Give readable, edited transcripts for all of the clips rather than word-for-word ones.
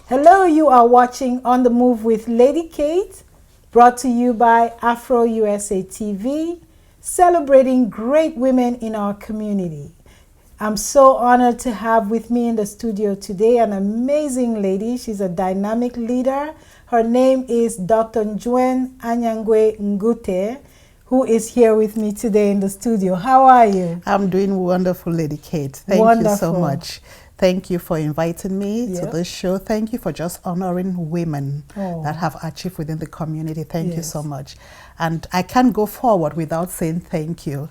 Hello, you are watching On the Move with Lady Kate, brought to you by Afro USA TV, celebrating great women in our community. I'm so honored to have with me in the studio today an amazing lady. She's a dynamic leader. Her name is Dr. Njwen Anyangwe-Ngute, who is here with me today in the studio. How are you? I'm doing wonderful, Lady Kate. Thank you so much. Thank you for inviting me to this show. Thank you for just honoring women that have achieved within the community. Thank you so much. And I can't go forward without saying thank you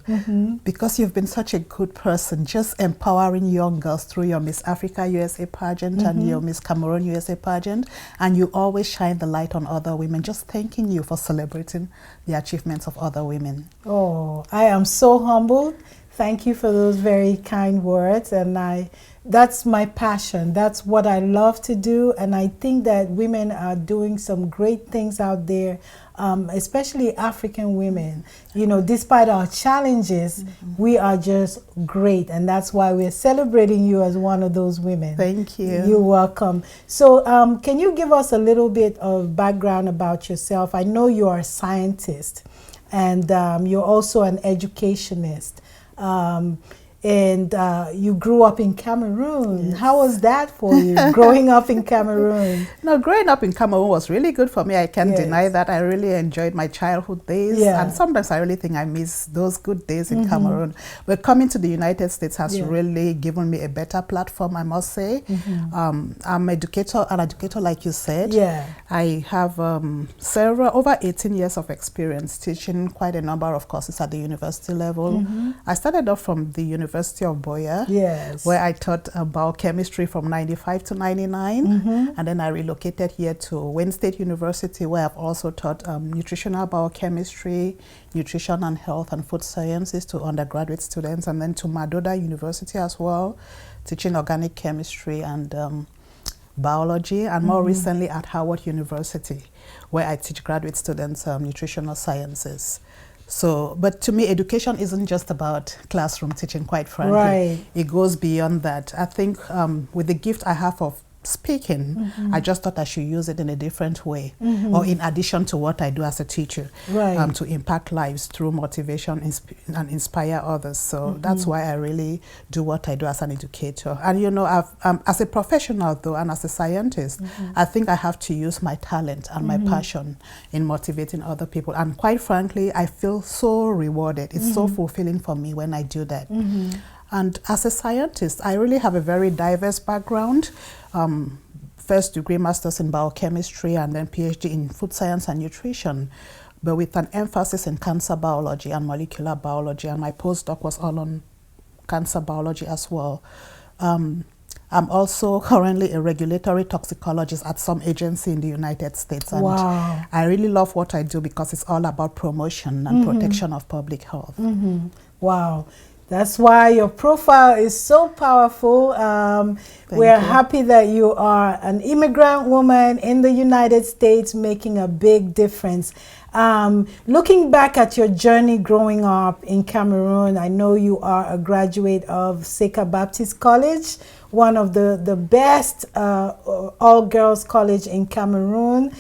because you've been such a good person, just empowering young girls through your Miss Africa USA pageant and your Miss Cameroon USA pageant. And you always shine the light on other women. Just thanking you for celebrating the achievements of other women. Oh, I am so humbled. Thank you for those very kind words. And that's my passion. That's what I love to do. And I think that women are doing some great things out there, especially African women. You know, despite our challenges, we are just great. And that's why we're celebrating you as one of those women. Thank you. You're welcome. So can you give us a little bit of background about yourself? I know you are a scientist and you're also an educationist. And you grew up in Cameroon. Yes. How was that for you, growing up in Cameroon? No, growing up in Cameroon was really good for me. I can't deny that. I really enjoyed my childhood days. And sometimes I really think I miss those good days in Cameroon. But coming to the United States has really given me a better platform, I must say. I'm an educator like you said. I have over 18 years of experience teaching quite a number of courses at the university level. I started off from the University of Boya, where I taught biochemistry from 95 to 99, and then I relocated here to Wayne State University, where I've also taught nutritional biochemistry, nutrition and health and food sciences to undergraduate students, and then to Madoda University as well, teaching organic chemistry and biology, and more recently at Howard University, where I teach graduate students nutritional sciences. So, but to me, education isn't just about classroom teaching, quite frankly. It goes beyond that. I think with the gift I have of speaking, I just thought I should use it in a different way, or in addition to what I do as a teacher, to impact lives through motivation and inspire others. So that's why I really do what I do as an educator. And you know, as a professional though, and as a scientist, I think I have to use my talent and my passion in motivating other people. And quite frankly, I feel so rewarded. It's so fulfilling for me when I do that. And as a scientist, I really have a very diverse background. First degree master's in biochemistry and then PhD in food science and nutrition, but with an emphasis in cancer biology and molecular biology, and my postdoc was all on cancer biology as well. I'm also currently a regulatory toxicologist at some agency in the United States. And I really love what I do because it's all about promotion and protection of public health. Wow. That's why your profile is so powerful. We're happy that you are an immigrant woman in the United States making a big difference. Looking back at your journey growing up in Cameroon, I know you are a graduate of Seka Baptist College, one of the best all-girls college in Cameroon.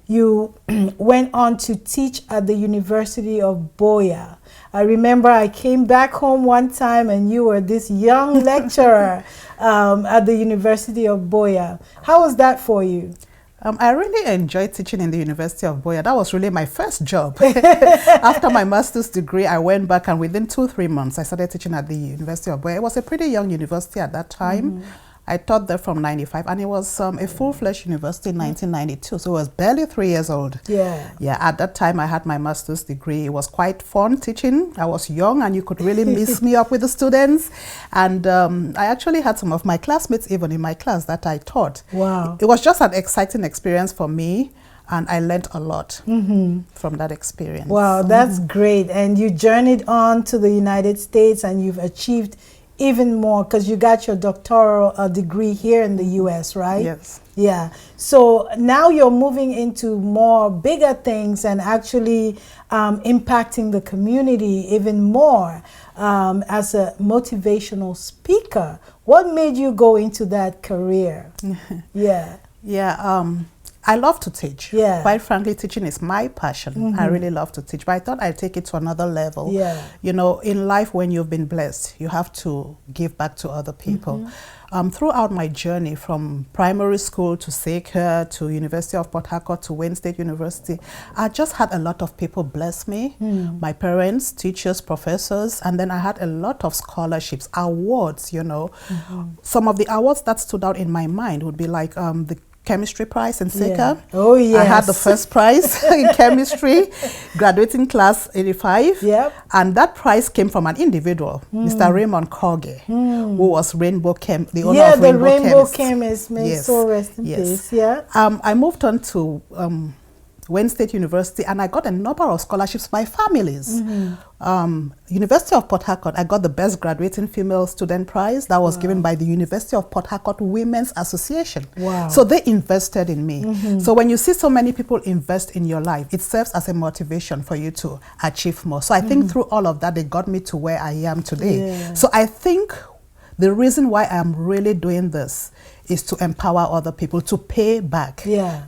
You went on to teach at the University of Boya. I remember I came back home one time and you were this young lecturer at the University of Boya. How was that for you? I really enjoyed teaching in the University of Boya. That was really my first job. After my master's degree, I went back and within 2-3 months, I started teaching at the University of Boya. It was a pretty young university at that time. I taught there from 95, and it was a full-fledged university in 1992, so it was barely 3 years old. At that time, I had my master's degree. It was quite fun teaching. I was young, and you could really mix me up with the students. And I actually had some of my classmates even in my class that I taught. Wow. It was just an exciting experience for me, and I learned a lot from that experience. Wow, that's great. And you journeyed on to the United States, and you've achieved even more because you got your doctoral degree here in the U.S., right? Yes. Yeah. So now you're moving into more bigger things and actually impacting the community even more as a motivational speaker. What made you go into that career? Yeah. Yeah. I love to teach. Yeah. Quite frankly, teaching is my passion. I really love to teach, but I thought I'd take it to another level. Yeah. You know, in life, when you've been blessed, you have to give back to other people. Throughout my journey from primary school to Seeker to University of Port Harcourt to Wayne State University, I just had a lot of people bless me. My parents, teachers, professors, and then I had a lot of scholarships, awards, you know. Some of the awards that stood out in my mind would be like the chemistry prize in Seeker. Yeah. Oh, yes. I had the first prize in chemistry, graduating class 85. Yep. And that prize came from an individual, Mr. Raymond Koge, who was the owner of the Rainbow Rainbow Chemist. Chemist. May Yes. so rest in peace. Yeah. I moved on to Wayne State University, and I got a number of scholarships by families. University of Port Harcourt, I got the Best Graduating Female Student Prize that was given by the University of Port Harcourt Women's Association. Wow. So they invested in me. So when you see so many people invest in your life, it serves as a motivation for you to achieve more. So I think through all of that, they got me to where I am today. Yeah. So I think the reason why I'm really doing this is to empower other people, to pay back, Yeah.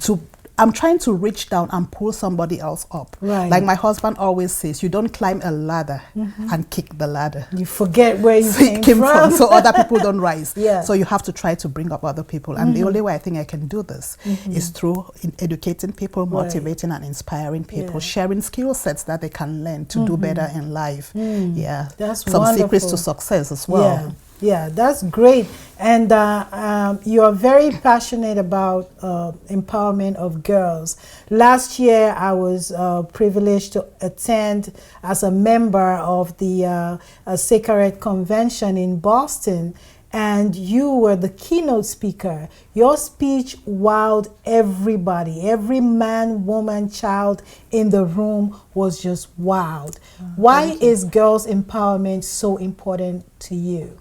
I'm trying to reach down and pull somebody else up. Right. Like my husband always says, you don't climb a ladder and kick the ladder. You forget where you came from. So other people don't rise. Yeah. So you have to try to bring up other people. And the only way I think I can do this is through educating people, motivating and inspiring people, sharing skill sets that they can learn to do better in life. Yeah. That's some wonderful. secrets to success as well. Yeah. Yeah, that's great. And you are very passionate about empowerment of girls. Last year, I was privileged to attend as a member of the Sacred Convention in Boston, and you were the keynote speaker. Your speech wowed everybody. Every man, woman, child in the room was just wowed. Why is girls' empowerment so important to you?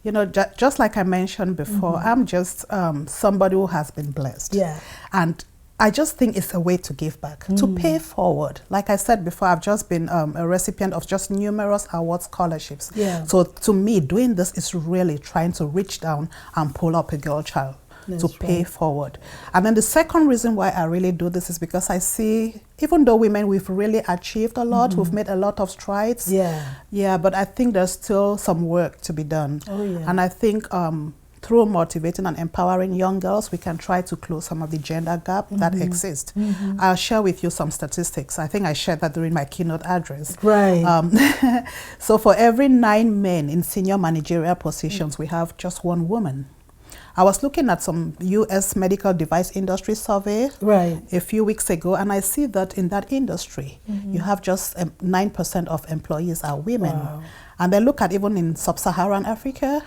You know, just like I mentioned before, I'm just somebody who has been blessed. Yeah. And I just think it's a way to give back, to pay forward. Like I said before, I've just been a recipient of just numerous award scholarships. Yeah. So to me, doing this is really trying to reach down and pull up a girl child. To pay forward. And then the second reason why I really do this is because I see, even though women, we've really achieved a lot, we've made a lot of strides. Yeah, but I think there's still some work to be done. Oh, yeah. And I think through motivating and empowering young girls, we can try to close some of the gender gap that exists. I'll share with you some statistics. I think I shared that during my keynote address. Right. So for every 9 men in senior managerial positions, we have just 1 woman. I was looking at some U.S. medical device industry survey a few weeks ago, and I see that in that industry, you have just 9% of employees are women. Wow. And then look at even in sub-Saharan Africa,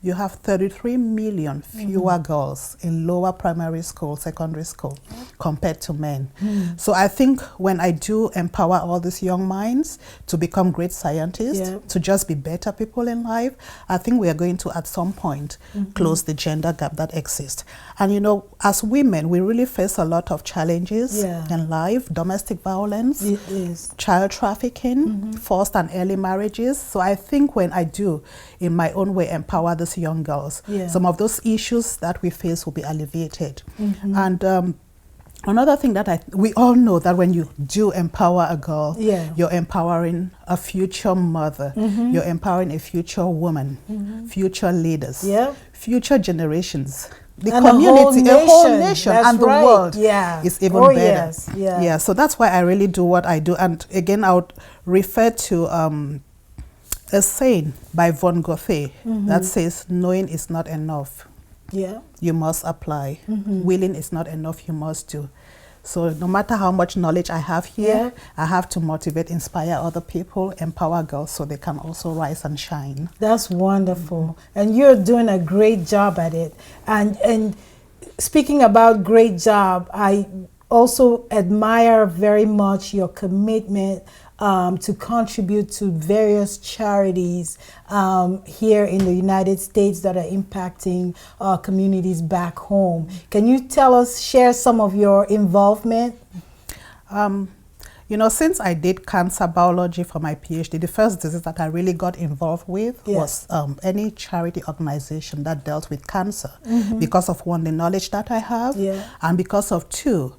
you have 33 million fewer girls in lower primary school, secondary school, compared to men. So I think when I do empower all these young minds to become great scientists, to just be better people in life, I think we are going to, at some point, close the gender gap that exists. And you know, as women, we really face a lot of challenges in life: domestic violence, child trafficking, forced and early marriages. So I think when I do, in my own way, empower these young girls, some of those issues that we face will be alleviated. And another thing that we all know, that when you do empower a girl, you're empowering a future mother, you're empowering a future woman, future leaders, future generations. The and community, a whole nation, and the world is even better. Yeah, so that's why I really do what I do. And again, I would refer to a saying by Von Gogh that says, knowing is not enough. You must apply. Willing is not enough. You must do. So no matter how much knowledge I have here, I have to motivate, inspire other people, empower girls so they can also rise and shine. That's wonderful. And you're doing a great job at it. And speaking about great job, also admire very much your commitment to contribute to various charities here in the United States that are impacting communities back home. Can you share some of your involvement? You know, since I did cancer biology for my PhD, the first disease that I really got involved with was any charity organization that dealt with cancer, because of one, the knowledge that I have, and because of two,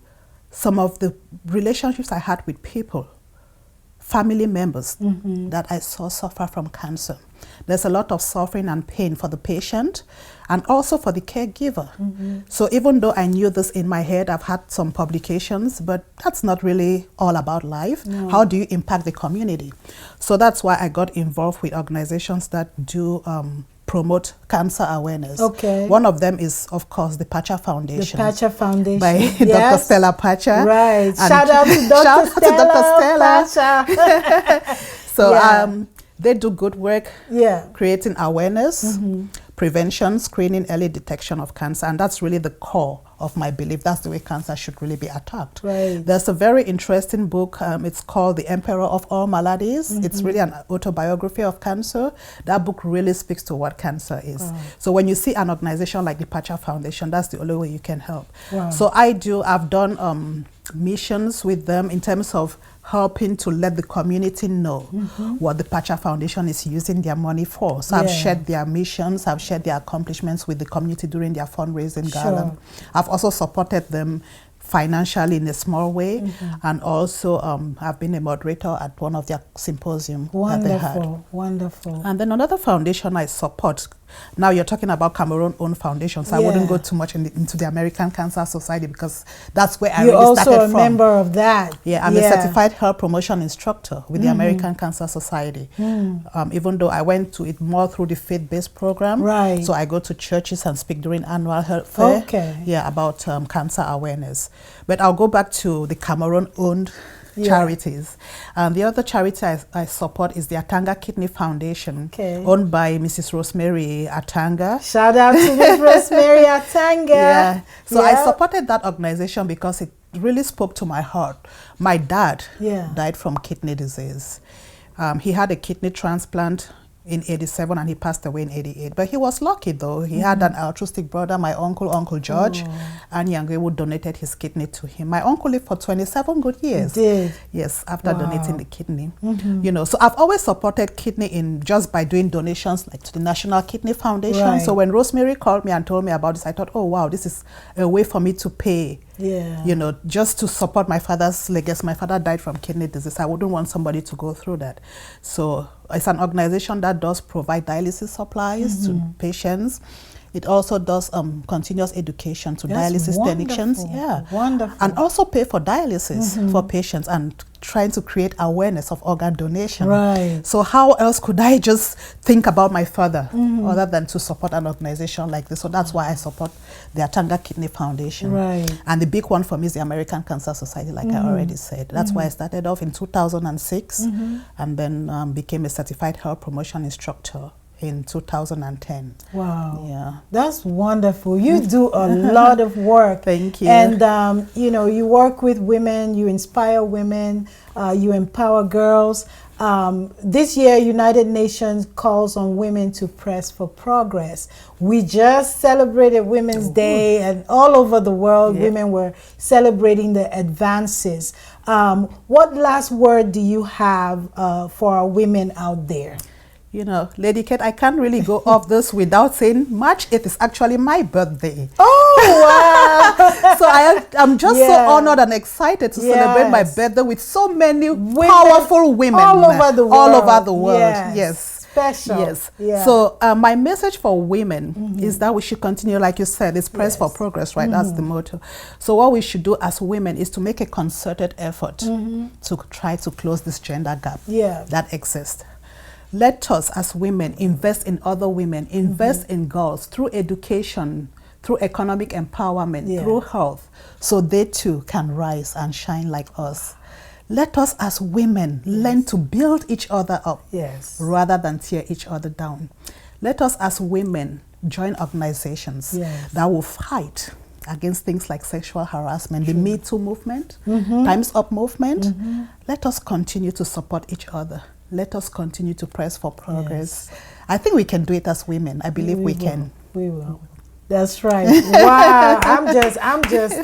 some of the relationships I had with people, family members that I saw suffer from cancer. There's a lot of suffering and pain for the patient and also for the caregiver. So even though I knew this in my head, I've had some publications, but that's not really all about life. No. How do you impact the community? So that's why I got involved with organizations that do promote cancer awareness. Okay. One of them is, of course, the Pacha Foundation. The Pacha Foundation. By Dr. Stella Pacha. Right. Shout out to Dr. Stella Pacha. So they do good work creating awareness, prevention, screening, early detection of cancer. And that's really the core of my belief. That's the way cancer should really be attacked. Right. There's a very interesting book. It's called The Emperor of All Maladies. It's really an autobiography of cancer. That book really speaks to what cancer is. Wow. So when you see an organization like the Pacha Foundation, that's the only way you can help. Wow. So I've done missions with them in terms of helping to let the community know what the Pacha Foundation is using their money for. So I've shared their missions, I've shared their accomplishments with the community during their fundraising gala. I've also supported them financially in a small way, and also I've been a moderator at one of their symposiums that they had. Wonderful. And then another foundation I support. Now you're talking about Cameroon-owned foundations. I wouldn't go too much into the American Cancer Society because that's where I really started from. You're also a member of that. Yeah, I'm a certified health promotion instructor with the American Cancer Society. Even though I went to it more through the faith-based program. Right. So I go to churches and speak during annual health fair. Okay. Yeah, about cancer awareness. But I'll go back to the Cameroon-owned charities. The other charity I support is the Atanga Kidney Foundation, owned by Mrs. Rosemary Atanga. Shout out to Miss Rosemary Atanga. So I supported that organization because it really spoke to my heart. My dad died from kidney disease. He had a kidney transplant in 87 and he passed away in 88. But he was lucky though. He had an altruistic brother, my Uncle George, Anyangwe, who donated his kidney to him. My uncle lived for 27 good years. He did? Yes, after donating the kidney. You know, so I've always supported kidney just by doing donations like to the National Kidney Foundation. Right. So when Rosemary called me and told me about this, I thought, oh wow, this is a way for me to pay. You know, just to support my father's legacy. My father died from kidney disease. I wouldn't want somebody to go through that. So it's an organization that does provide dialysis supplies to patients. It also does continuous education to dialysis technicians. Wonderful. And also pay for dialysis for patients and trying to create awareness of organ donation. Right. So how else could I just think about my father other than to support an organization like this? So that's why I support the Atanga Kidney Foundation. Right. And the big one for me is the American Cancer Society, like I already said. That's why I started off in 2006 and then became a certified health promotion instructor in 2010. Wow. Yeah. That's wonderful. You do a lot of work. Thank you. And, you know, you work with women, you inspire women, you empower girls. This year, United Nations calls on women to press for progress. We just celebrated Women's Day, and all over the world, women were celebrating the advances. What last word do you have for our women out there? You know, Lady Kate, I can't really go off this without saying March 8th is actually my birthday. Oh, wow. So I'm just so honored and excited to celebrate my birthday with so many powerful women all over the world. All over the world. Yes. Special. Yes. So my message for women is that we should continue, like you said, it's press for progress, right? That's the motto. So what we should do as women is to make a concerted effort to try to close this gender gap that exists. Let us as women invest in other women, invest in girls through education, through economic empowerment, through health, so they too can rise and shine like us. Let us as women learn to build each other up rather than tear each other down. Let us as women join organizations that will fight against things like sexual harassment, the Me Too movement, Time's Up movement. Let us continue to support each other. Let us continue to press for progress. Yes. I think we can do it as women. I believe we can. We will. That's right. Wow. I'm just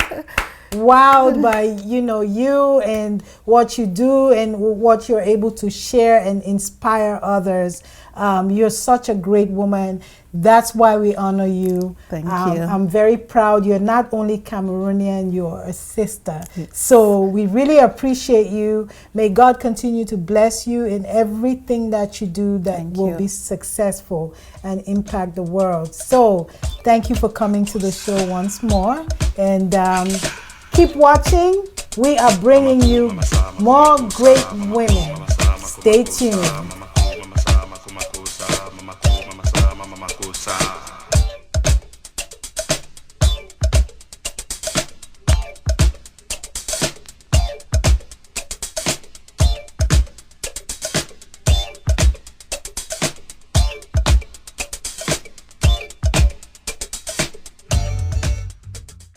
wowed by, you know, you and what you do and what you're able to share and inspire others. You're such a great woman. That's why we honor you. Thank you. I'm very proud. You're not only Cameroonian, you're a sister. Yes. So we really appreciate you. May God continue to bless you in everything that you do that will be successful and impact the world. So thank you for coming to the show once more. And keep watching. We are bringing you more great women. Stay tuned.